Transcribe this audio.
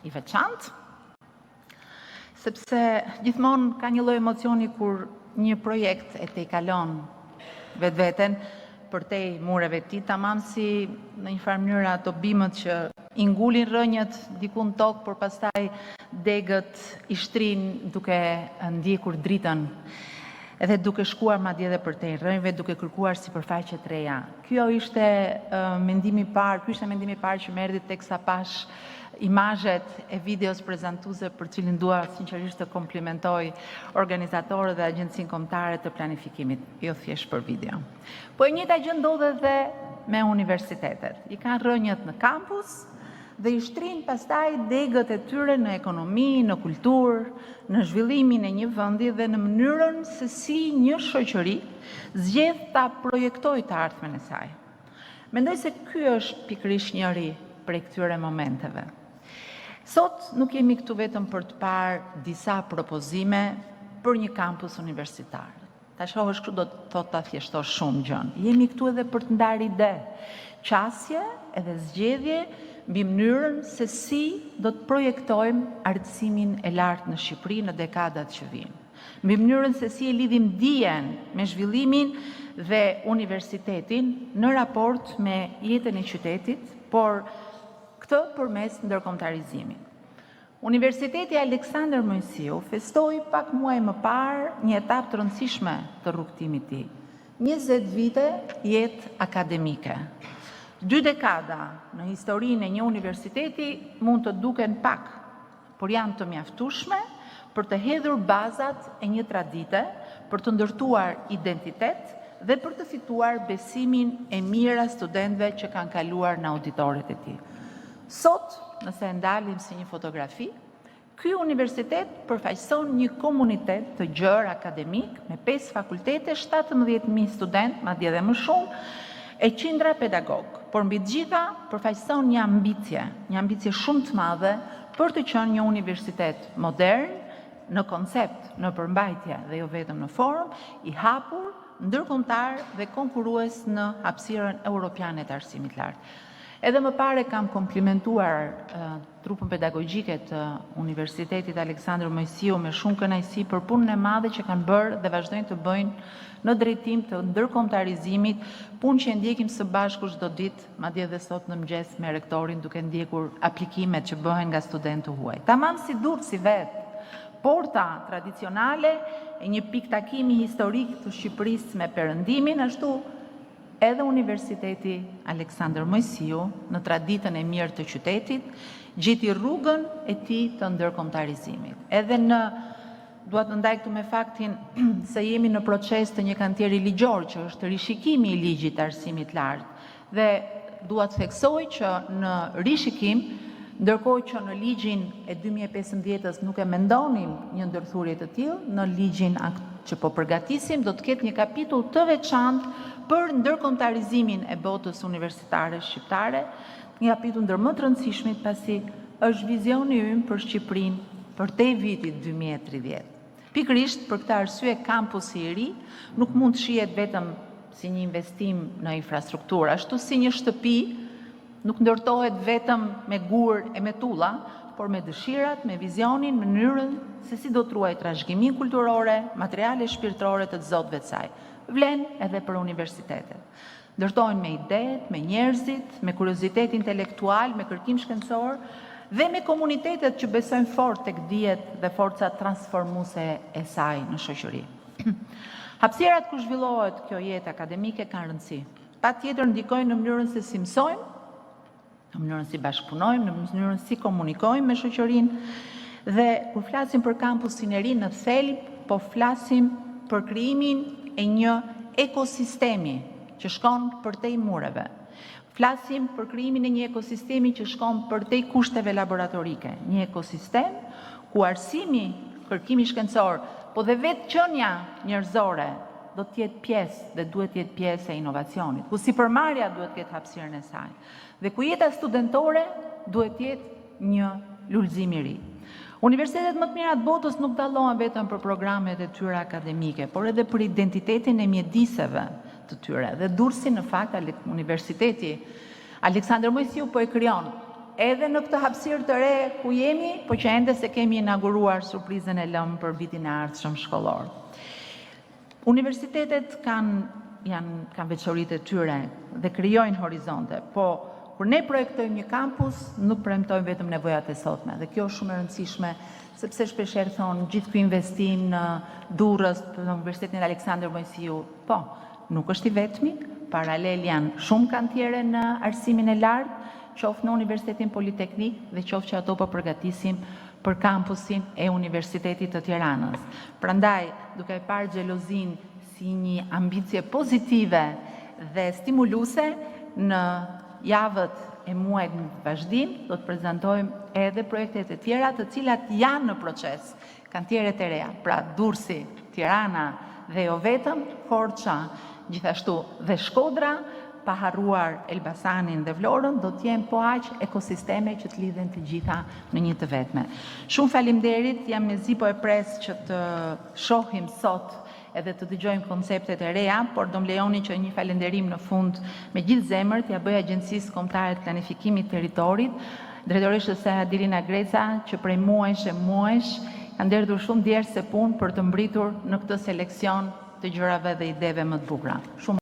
i veçantë, sepse gjithmonë ka një lloj emocioni kur një projekt e te i kalon vetveten për te i mureve ti, tamam si në një farë mënyrë ato bimët që i ngulin rënjët diku në tokë, por pastaj degët i shtrin duke ndjekur dritën, edhe duke shkuar madje edhe për te i rënjëve, duke kërkuar sipërfaqe të reja. Ky ishte mendimi i parë që më erdhi teksa pash imazhet e videos prezantuese për cilin dua sinqerisht të komplimentoj organizatorët dhe Agjencinë Kombëtare të Planifikimit, jo thjesht për video. Po e njëjta gjë ndodhet edhe me universitetet. I kanë rënjët në kampus dhe i shtrin pastaj degët e tyre në ekonomi, në kulturë, në zhvillimin e një vendi dhe në mënyrën se si një shoqëri zgjedh ta projektojë të ardhmen e saj. Mendoj se ky është pikërisht njëri prej këtyre momenteve. Sot nuk jemi këtu vetëm për të parë disa propozime për një kampus universitar. Ta shohësh kështu do të thotë ta thjeshtosh shumë gjën. Jemi këtu edhe për të ndarë ide, qasje edhe zgjedhje mbi mënyrën se si do të projektojmë artësimin e lartë në Shqipëri në dekadat që vijnë. Mbi mënyrën se si e lidhim dijen me zhvillimin dhe universitetin në raport me jetën e qytetit, por këtë përmes ndërkombëtarizimit. Universiteti Aleksandër Mojsiu festoi pak muaj më parë një etapë të rëndësishme të rrugtimit të tij. 20 vite jetë akademike. 2 dekada në historinë e një universiteti mund të duken pak, por janë të mjaftueshme për të hedhur bazat e një tradite, për të ndërtuar identitet dhe për të fituar besimin e mira studentëve që kanë kaluar në auditoret e tij. Sot, nëse e ndalim si një fotografi, ky universitet përfaqëson një komunitet të gjerë akademik me 5 fakultete, 17.000 student, madje edhe më shumë, e qindra pedagog. Por mbi të gjitha përfaqëson një ambicje shumë të madhe për të qenë një universitet modern, në koncept, në përmbajtje dhe jo vetëm në formë, i hapur, ndërkombëtar dhe konkurrues në hapësirën europiane të arsimit lartë. Edhe më pare kam komplimentuar trupën pedagogjike të Universitetit Aleksandër Mojsiu me shumë kënaqësi për punën e madhe që kanë bërë dhe vazhdojnë të bëjnë në drejtim të ndërkombëtarizimit, punë që ndjekim së bashku çdo ditë, madje edhe sot në mëngjes me rektorin duke ndjekur aplikimet që bëhen nga studentë huaj. Tamam si Durrësi vetë, porta tradicionale e një pikë takimi historik të Shqipërisë me Perëndimin, ashtu edhe Universiteti Aleksandër Mojsiu, në traditën e mirë të qytetit, gjeti rrugën e tij të ndërkombëtarizimit. Edhe dua të ndaj këtu me faktin se jemi në proces të një kantieri ligjor, që është rishikimi i ligjit të arsimit lartë. Dhe dua të theksoj që në rishikim, ndërkohë që në ligjin e 2015-s nuk e mendonim një ndërthurje të tillë, në ligjin që po përgatisim do të ketë një kapitull të veçantë për ndërkombëtarizimin e botës universitare shqiptare, një kapitull ndër më të rëndësishmit pasi është vizioni ynë për Shqipërinë për te vitit 2030. Pikërisht për këtë arsye kampusi i ri nuk mund të shihet vetëm si një investim në infrastrukturë, ashtu si një shtëpi nuk ndërtohet vetëm me gur e me tulla, por me dëshirat, me vizionin, mënyrën se si do të ruaj trashëgiminë kulturore, materiale shpirtërore të zotëve të saj. Vlen edhe për universitetet. Ndërtojnë me idetë, me njerëzit, me kuriozitet intelektual, me kërkim shkencor dhe me komunitetet që besojnë fort tek dijet dhe forcat transformuese e saj në shoqëri. Hapësirat ku zhvillohet kjo jetë akademike kanë rëndësi. Patjetër ndikojnë në mënyrën se si mësojmë, në mënyrën si bashkëpunojmë, në mënyrën si komunikojmë me shoqërinë dhe kur flasim për kampusin e ri në thelb, po flasim për krijimin e një ekosistemi që shkon përtej mureve. Flasim për krijimin e një ekosistemi që shkon përtej kushteve laboratorike, një ekosistem ku arsimi, kërkimi shkencor, po dhe vetë qenia njerëzore do të jetë pjesë dhe duhet të jetë pjesë e inovacionit, ku sipërmarrja duhet të ketë hapësirën e saj. Dhe ku jeta studentore duhet të jetë një lulëzim i ri. Universitetet më të mira të botës nuk dallohen vetëm për programet e tyre akademike, por edhe për identitetin e mjediseve të tyre. Dhe Durrësi në fakt Universiteti Aleksandër Mojsiu po e krijon edhe në këtë hapësirë të re ku jemi, po që ende se kemi inauguruar surprizën e lëmë për vitin e ardhshëm shkollor. Universitetet kanë veçoritë e tyre dhe krijojnë horizonte, po kur ne projektojmë një kampus, nuk premtojmë vetëm nevojat e sotme, dhe kjo është shumë e rëndësishme, sepse shpeshherë thonë gjithë ky investim në Durrës, në Universitetin Aleksandër Mojsiu, po, nuk është i vetmi, paralel janë shumë kantiere në arsimin e lartë, qoftë në Universitetin Politeknik dhe qoftë që ato po përgatisim për kampusin e Universitetit të Tiranës. Prandaj, duke parë xhelozin si një ambicie pozitive dhe stimuluese, në javët e muajt në vazhdim, do të prezantojmë edhe projektet e tjera të cilat janë në proces. Kantieret e reja, pra Durrësi, Tirana dhe jo vetëm, Korça, gjithashtu dhe Shkodra, pa harruar Elbasanin dhe Vlorën, do t'jem po aq ekosisteme që t'lidhen të gjitha në një të vetme. Shumë faleminderit, jam mezi po e pres që të shohim sot edhe të dëgjojmë konceptet e reja, por do më lejoni që një falenderim në fund me gjithë zemër t'ja bëj Agjencisë Kombëtare të Planifikimit Territorit, drejtoreshës së Adelina Greca, që prej muajsh e muajsh kanë nderdhur shumë djerë se punë për të mbritur në këtë seleksion të gjërave dhe ideve më të bukura.